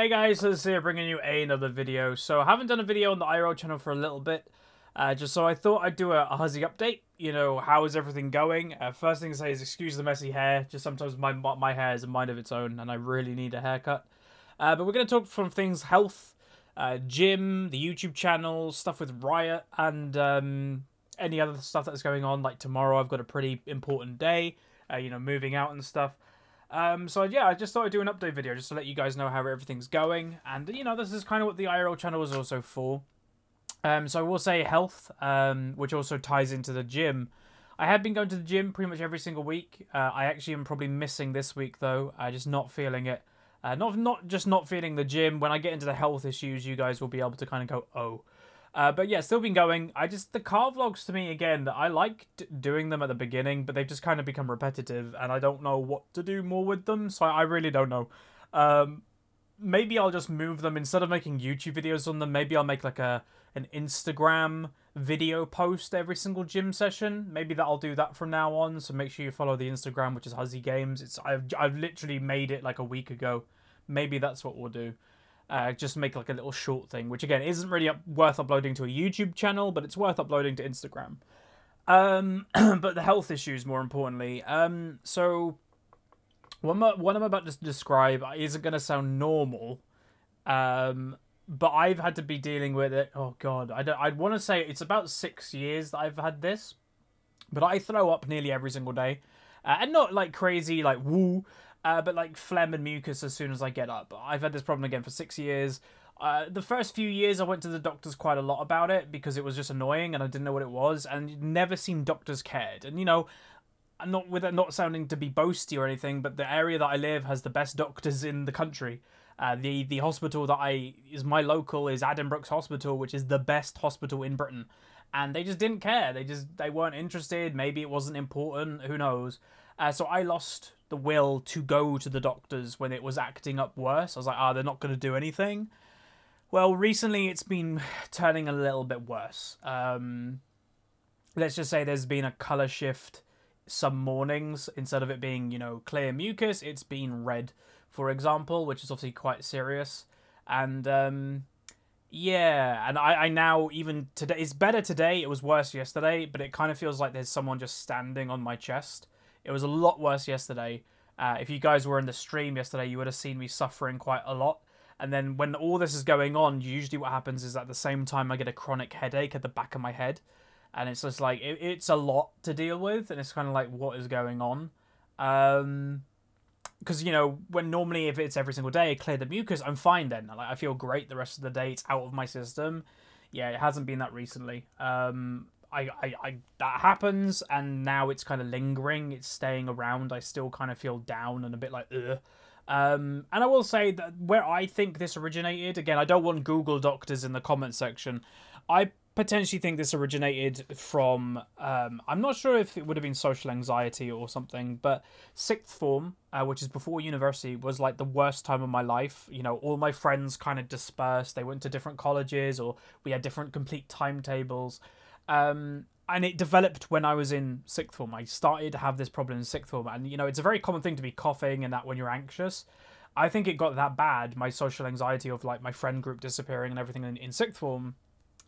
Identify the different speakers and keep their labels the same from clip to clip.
Speaker 1: Hey guys, Huzzy here bringing you another video. So I haven't done a video on the IRL channel for a little bit, just so I thought I'd do a Huzzy update. You know, how is everything going? First thing to say is excuse the messy hair, just sometimes my hair is a mind of its own and I really need a haircut. But we're going to talk from things health, gym, the YouTube channel, stuff with Riot, and any other stuff that's going on. Like tomorrow I've got a pretty important day, you know, moving out and stuff. So yeah, I just thought I'd do an update video just to let you guys know how everything's going. And, you know, this is kind of what the IRL channel is also for. So I will say health, which also ties into the gym. I have been going to the gym pretty much every single week. I actually am probably missing this week, though. Just not feeling it. Not feeling the gym. When I get into the health issues, you guys will be able to kind of go, oh. But yeah, still been going. The car vlogs to me, again, I liked doing them at the beginning, but they've just kind of become repetitive, and I don't know what to do more with them, so I really don't know. Maybe I'll just move them. Instead of making YouTube videos on them, maybe I'll make like an Instagram video post every single gym session. Maybe I'll do that from now on, so make sure you follow the Instagram, which is Huzzy Games. I've literally made it like a week ago. Maybe that's what we'll do. Just make like a little short thing, which again isn't really worth uploading to a YouTube channel, but it's worth uploading to Instagram. But the health issues, more importantly. So what I'm about to describe isn't going to sound normal, but I've had to be dealing with it. Oh God, I'd want to say it's about 6 years that I've had this, but I throw up nearly every single day, and not like crazy, like woo. But like phlegm and mucus as soon as I get up. I've had this problem again for 6 years. The first few years I went to the doctors quite a lot about it because it was just annoying and I didn't know what it was, and it never seemed doctors cared. And you know, not sounding to be boasty or anything, but the area that I live has the best doctors in the country. The hospital that is my local is Addenbrooke's Hospital, which is the best hospital in Britain. And they just didn't care. They weren't interested. Maybe it wasn't important. Who knows? So I lost the will to go to the doctors when it was acting up worse. I was like, they're not going to do anything. Well, recently it's been turning a little bit worse. Let's just say there's been a colour shift some mornings. Instead of it being, you know, clear mucus, it's been red, for example, which is obviously quite serious. And yeah, and I now, even today, it's better today. It was worse yesterday, but it kind of feels like there's someone just standing on my chest. It was a lot worse yesterday. If you guys were in the stream yesterday, you would have seen me suffering quite a lot. And then when all this is going on, usually what happens is at the same time I get a chronic headache at the back of my head. And it's just like, it's a lot to deal with. And it's kind of like, what is going on? Because, you know, when normally if it's every single day, I clear the mucus, I'm fine then. Like, I feel great the rest of the day. It's out of my system. Yeah, it hasn't been that recently. That happens, and now it's kind of lingering. It's staying around. I still kind of feel down and a bit like ugh. And I will say that where I think this originated, again, I don't want Google doctors in the comment section. I potentially think this originated from, I'm not sure if it would have been social anxiety or something, but sixth form, which is before university, was like the worst time of my life. You know, all my friends kind of dispersed. They went to different colleges, or we had different complete timetables. And it developed when I was in sixth form. I started to have this problem in sixth form. And, you know, it's a very common thing to be coughing and that when you're anxious. I think it got that bad, my social anxiety of, like, my friend group disappearing and everything in sixth form,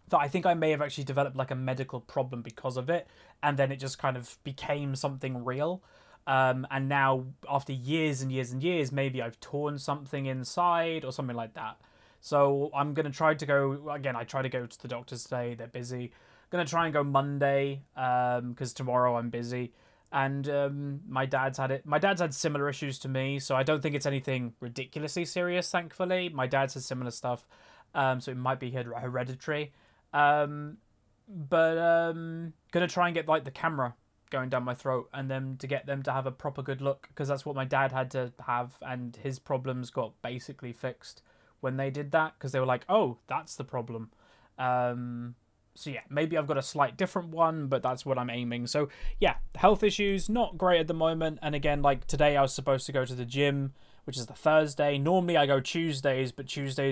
Speaker 1: that I think I may have actually developed, like, a medical problem because of it. And then it just kind of became something real. And now, after years and years and years, maybe I've torn something inside or something like that. So I'm going to try to go, again, I try to go to the doctors today. They're busy. Gonna try and go Monday, because tomorrow I'm busy, and my dad's had it. My dad's had similar issues to me, so I don't think it's anything ridiculously serious. Thankfully, my dad's had similar stuff, so it might be hereditary. Gonna try and get like the camera going down my throat, and then to get them to have a proper good look, because that's what my dad had to have, and his problems got basically fixed when they did that, because they were like, oh, that's the problem. So yeah, maybe I've got a slight different one, but that's what I'm aiming. So yeah, health issues, not great at the moment. And again, like today I was supposed to go to the gym, which is the Thursday. Normally I go Tuesdays, but Tuesday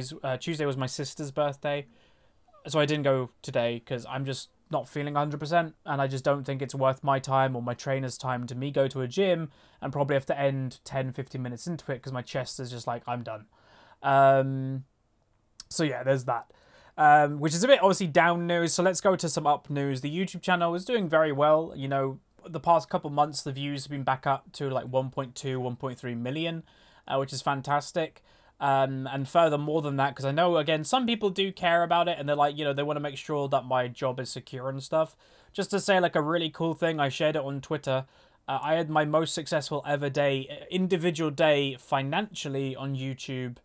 Speaker 1: was my sister's birthday. So I didn't go today because I'm just not feeling 100%. And I just don't think it's worth my time or my trainer's time to me go to a gym and probably have to end 10, 15 minutes into it because my chest is just like, I'm done. So yeah, there's that. Which is a bit obviously down news. So let's go to some up news. The YouTube channel is doing very well. You know, the past couple months, the views have been back up to like 1.2, 1.3 million, which is fantastic. And further more than that, because I know, again, some people do care about it and they're like, you know, they want to make sure that my job is secure and stuff. Just to say, like, a really cool thing, I shared it on Twitter. I had my most successful ever day, individual day financially on YouTube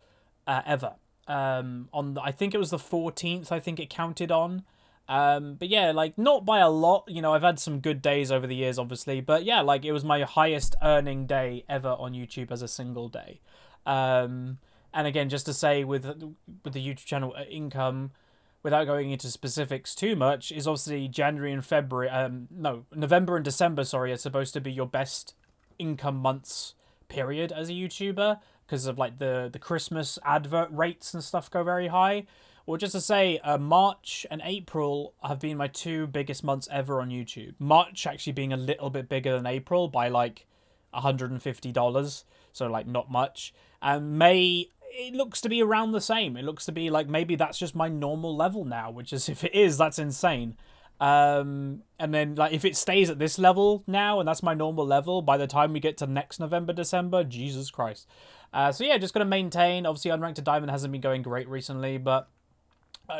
Speaker 1: ever. I think it was the 14th, I think it counted on. But yeah, like, not by a lot. You know, I've had some good days over the years, obviously. But yeah, like, it was my highest earning day ever on YouTube as a single day. And again, just to say, with the YouTube channel income, without going into specifics too much, is obviously January and February, no, November and December, sorry, are supposed to be your best income months period as a YouTuber, because of like the Christmas advert rates and stuff go very high. Or just to say, March and April have been my two biggest months ever on YouTube. March actually being a little bit bigger than April by like $150, so like not much. And May, it looks to be around the same. It looks to be like maybe that's just my normal level now, which is, if it is, that's insane. And then like if it stays at this level now and that's my normal level, by the time we get to next November, December, Jesus Christ. So yeah, just going to maintain. Obviously, Unranked to Diamond hasn't been going great recently, but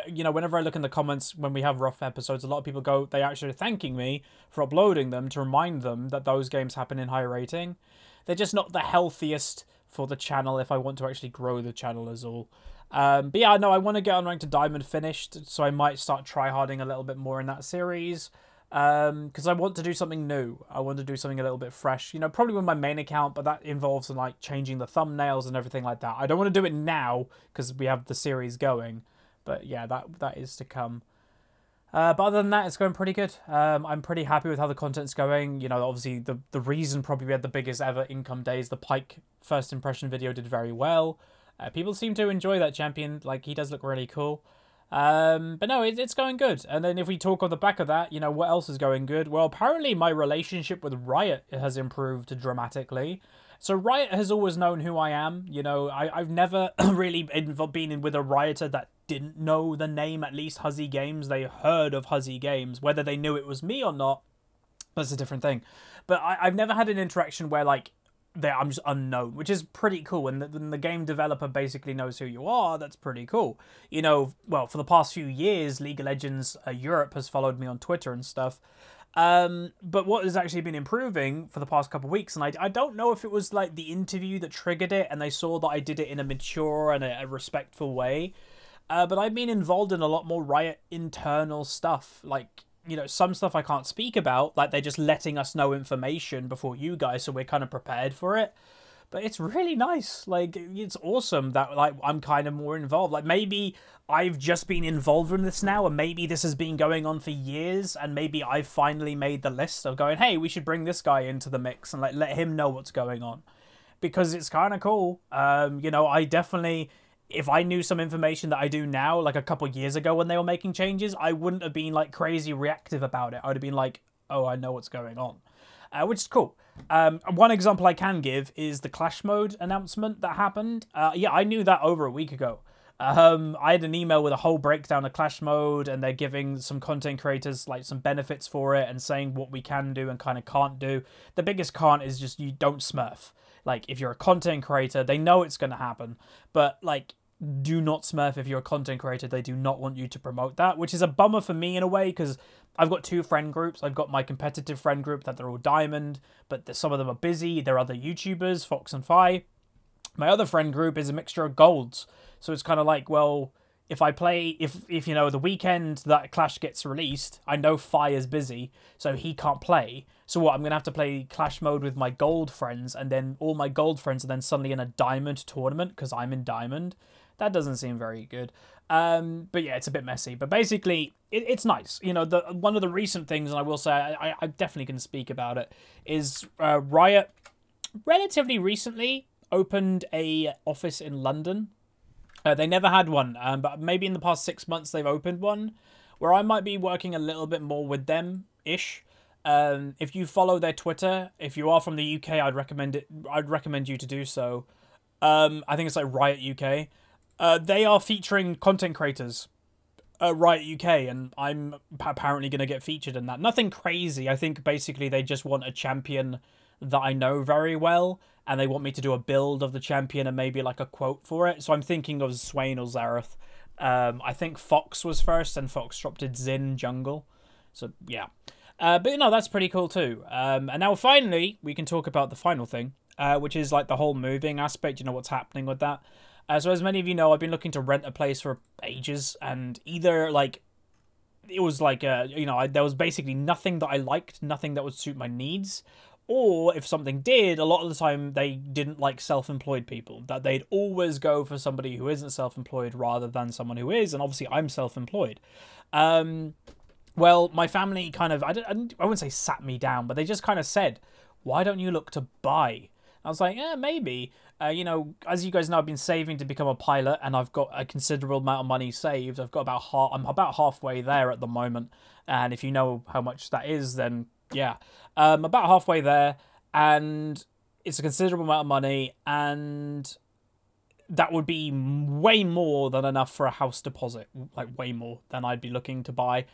Speaker 1: you know, whenever I look in the comments when we have rough episodes, a lot of people go, they actually are thanking me for uploading them to remind them that those games happen in high rating. They're just not the healthiest for the channel if I want to actually grow the channel is all. But yeah, no, I want to get Unranked to Diamond finished, so I might start tryharding a little bit more in that series. Because I want to do something new. I want to do something a little bit fresh. You know, probably with my main account, but that involves like changing the thumbnails and everything like that. I don't want to do it now because we have the series going. But yeah, that is to come. But other than that, it's going pretty good. I'm pretty happy with how the content's going. You know, obviously the reason probably we had the biggest ever income days, the Pike first impression video did very well. People seem to enjoy that champion. Like, he does look really cool. But no, it's going good. And then if we talk on the back of that, you know, what else is going good? Well, apparently my relationship with Riot has improved dramatically. So Riot has always known who I am. You know, I've never really been with a Rioter that didn't know the name, at least Huzzy Games. They heard of Huzzy Games. Whether they knew it was me or not, that's a different thing. But I've never had an interaction where, like, I'm just unknown, which is pretty cool. And the game developer basically knows who you are. That's pretty cool. You know, well, for the past few years, League of Legends Europe has followed me on Twitter and stuff. But what has actually been improving for the past couple of weeks, and I don't know if it was like the interview that triggered it, and they saw that I did it in a mature and a respectful way. But I've been involved in a lot more Riot internal stuff, like, you know, some stuff I can't speak about, like they're just letting us know information before you guys, so we're kind of prepared for it. But it's really nice. Like, it's awesome that, like, I'm kind of more involved. Like, maybe I've just been involved in this now, and maybe this has been going on for years, and maybe I've finally made the list of going, hey, we should bring this guy into the mix and, like, let him know what's going on. Because it's kind of cool. You know, I definitely... If I knew some information that I do now, like a couple years ago when they were making changes, I wouldn't have been, like, crazy reactive about it. I would have been like, oh, I know what's going on. Which is cool. One example I can give is the Clash Mode announcement that happened. Yeah, I knew that over a week ago. I had an email with a whole breakdown of Clash Mode, and they're giving some content creators, like, some benefits for it and saying what we can do and kind of can't do. The biggest can't is just you don't smurf. Like, if you're a content creator, they know it's going to happen. But, like, do not smurf if you're a content creator. They do not want you to promote that, which is a bummer for me in a way, because I've got two friend groups. I've got my competitive friend group that they're all diamond, but some of them are busy. They're other YouTubers, Fox and Fi. My other friend group is a mixture of golds. So it's kind of like, well, if I play, if you know, the weekend that Clash gets released, I know Fi is busy, so he can't play. So what, I'm going to have to play Clash Mode with my gold friends, and then all my gold friends are then suddenly in a diamond tournament because I'm in diamond. That doesn't seem very good. But yeah, it's a bit messy. But basically, it's nice. You know, one of the recent things, and I will say, I definitely can speak about it, is Riot relatively recently opened a office in London. They never had one, but maybe in the past 6 months they've opened one, where I might be working a little bit more with them-ish. If you follow their Twitter, if you are from the UK, I'd recommend you to do so. I think it's like Riot UK. They are featuring content creators. Riot UK, and I'm apparently going to get featured in that. Nothing crazy. I think basically they just want a champion that I know very well, and they want me to do a build of the champion and maybe like a quote for it. So I'm thinking of Swain or Zareth. I think Fox was first, and Fox dropped it Xin jungle. So yeah, but you know, that's pretty cool too. And now finally we can talk about the final thing, which is like the whole moving aspect. You know what's happening with that. So as many of you know, I've been looking to rent a place for ages, and either like it was like you know, there was basically nothing that I liked, nothing that would suit my needs, or if something did, a lot of the time they didn't like self-employed people. That they'd always go for somebody who isn't self-employed rather than someone who is, and obviously I'm self-employed. Well, my family kind of I wouldn't say sat me down, but they just kind of said, "Why don't you look to buy?" I was like, yeah, maybe. You know, as you guys know, I've been saving to become a pilot, and I've got a considerable amount of money saved. I've got I'm about halfway there at the moment, and if you know how much that is, then yeah, about halfway there, and it's a considerable amount of money, and that would be way more than enough for a house deposit, like way more than I'd be looking to buy.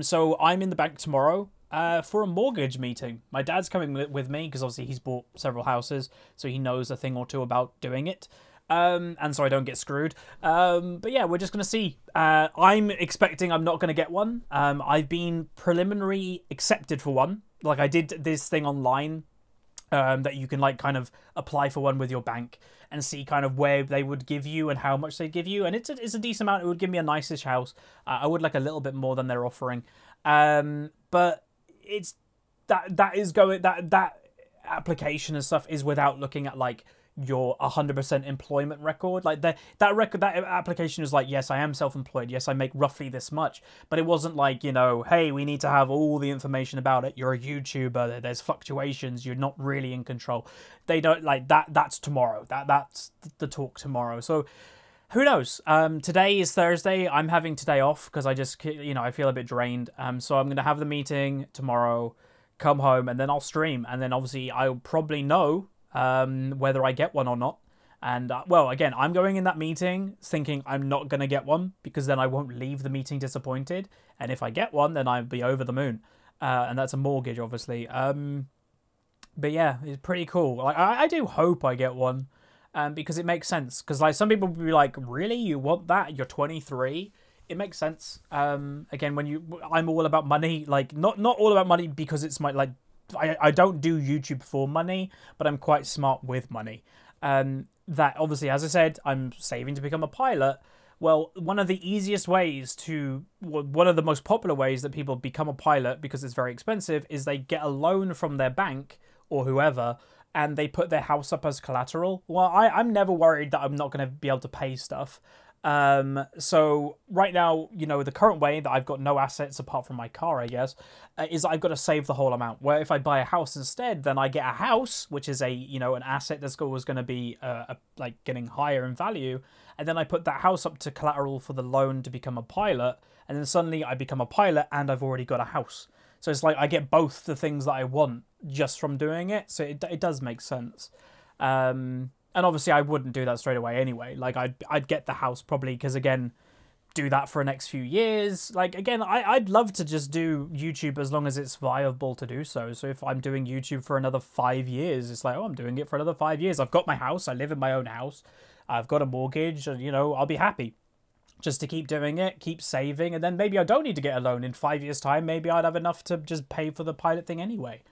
Speaker 1: So I'm in the bank tomorrow. For a mortgage meeting. My dad's coming with me because obviously he's bought several houses, so he knows a thing or two about doing it. And so I don't get screwed. But yeah, we're just going to see. I'm expecting I'm not going to get one. I've been preliminary accepted for one. Like I did this thing online that you can like kind of apply for one with your bank and see kind of where they would give you and how much they give you. And it's a decent amount. It would give me a nice-ish house. I would like a little bit more than they're offering. But it's that application and stuff is without looking at like your 100% employment record. Like that application is like, yes, I am self-employed, yes, I make roughly this much, but it wasn't like, you know, hey, we need to have all the information about it, you're a YouTuber, there's fluctuations, you're not really in control. They don't like that. That's tomorrow. That's the talk tomorrow. So who knows? Today is Thursday. I'm having today off because I just, you know, I feel a bit drained. So I'm going to have the meeting tomorrow, come home, and then I'll stream. And then obviously I'll probably know whether I get one or not. And, well, again, I'm going in that meeting thinking I'm not going to get one because then I won't leave the meeting disappointed. And if I get one, then I'll be over the moon. And that's a mortgage, obviously. But yeah, it's pretty cool. Like I do hope I get one. Because it makes sense. Because like some people will be like, really, you want that? You're 23. It makes sense. Again, I'm all about money. Like not all about money because it's my like. I don't do YouTube for money, but I'm quite smart with money. That obviously, as I said, I'm saving to become a pilot. Well, one of the easiest ways one of the most popular ways that people become a pilot because it's very expensive is they get a loan from their bank or whoever. And they put their house up as collateral. Well, I'm never worried that I'm not going to be able to pay stuff. So right now, you know, the current way that I've got no assets apart from my car, I guess, is I've got to save the whole amount. Where if I buy a house instead, then I get a house, which is an asset that's always going to be like getting higher in value. And then I put that house up to collateral for the loan to become a pilot. And then suddenly I become a pilot and I've already got a house. So it's like I get both the things that I want just from doing it. So it does make sense. And obviously I wouldn't do that straight away anyway. Like I'd get the house probably because, again, do that for the next few years. Like, again, I'd love to just do YouTube as long as it's viable to do so. So if I'm doing YouTube for another 5 years, it's like, oh, I'm doing it for another 5 years. I've got my house. I live in my own house. I've got a mortgage. And, you know, I'll be happy. Just to keep doing it, keep saving, and then maybe I don't need to get a loan in 5 years' time. Maybe I'd have enough to just pay for the pilot thing anyway.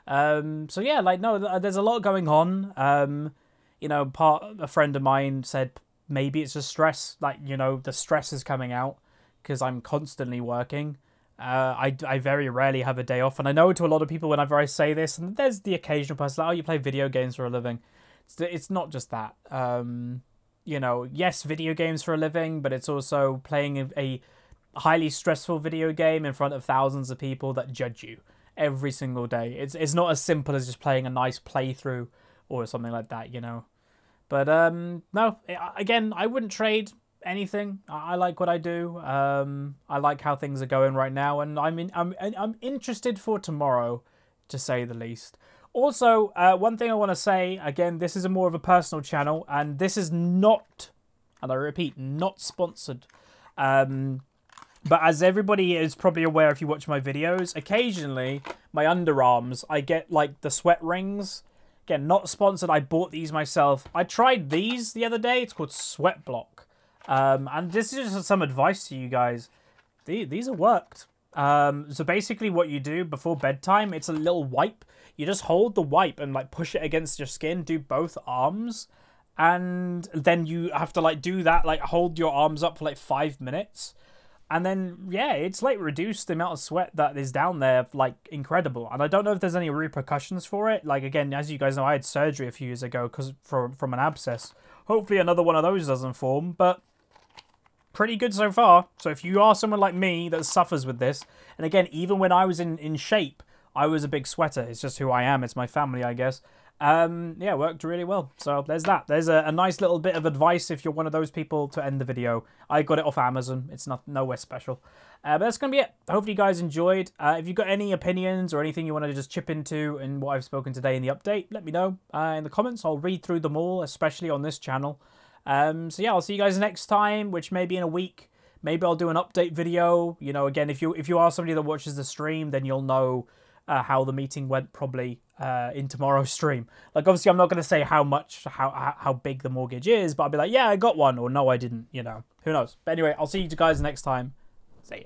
Speaker 1: So yeah, like, no, there's a lot going on. You know, a friend of mine said maybe it's just stress. Like, you know, the stress is coming out because I'm constantly working. I very rarely have a day off, and I know to a lot of people whenever I say this, and there's the occasional person like, oh, you play video games for a living. It's not just that. You know, yes, video games for a living, but it's also playing a highly stressful video game in front of thousands of people that judge you every single day. It's not as simple as just playing a nice playthrough or something like that, you know. But no, again, I wouldn't trade anything. I like what I do. I like how things are going right now, and I'm interested for tomorrow, to say the least. Also, one thing I want to say, again, this is more of a personal channel, and this is not And I repeat, not sponsored. But as everybody is probably aware if you watch my videos, occasionally my underarms, I get like the sweat rings. Again, not sponsored. I bought these myself. I tried these the other day. It's called Sweat Block. And this is just some advice to you guys. These have worked. So basically what you do before bedtime, it's a little wipe. You just hold the wipe and like push it against your skin. Do both arms. And then you have to like do that, like hold your arms up for like 5 minutes. And then, yeah, it's like reduced the amount of sweat that is down there, like incredible. And I don't know if there's any repercussions for it. Like, again, as you guys know, I had surgery a few years ago from an abscess. Hopefully another one of those doesn't form, but pretty good so far. So if you are someone like me that suffers with this, and again, even when I was in shape, I was a big sweater. It's just who I am. It's my family, I guess. Yeah, worked really well. So there's that. There's a nice little bit of advice if you're one of those people to end the video. I got it off Amazon. It's nowhere special. But that's going to be it. Hopefully you guys enjoyed. If you've got any opinions or anything you want to just chip into in what I've spoken today in the update, let me know in the comments. I'll read through them all, especially on this channel. So yeah, I'll see you guys next time, which may be in a week. Maybe I'll do an update video. You know, again, if you are somebody that watches the stream, then you'll know how the meeting went probably in tomorrow's stream. Like, obviously, I'm not going to say how big the mortgage is, but I'll be like, yeah, I got one, or no, I didn't, you know. Who knows? But anyway, I'll see you guys next time. See ya.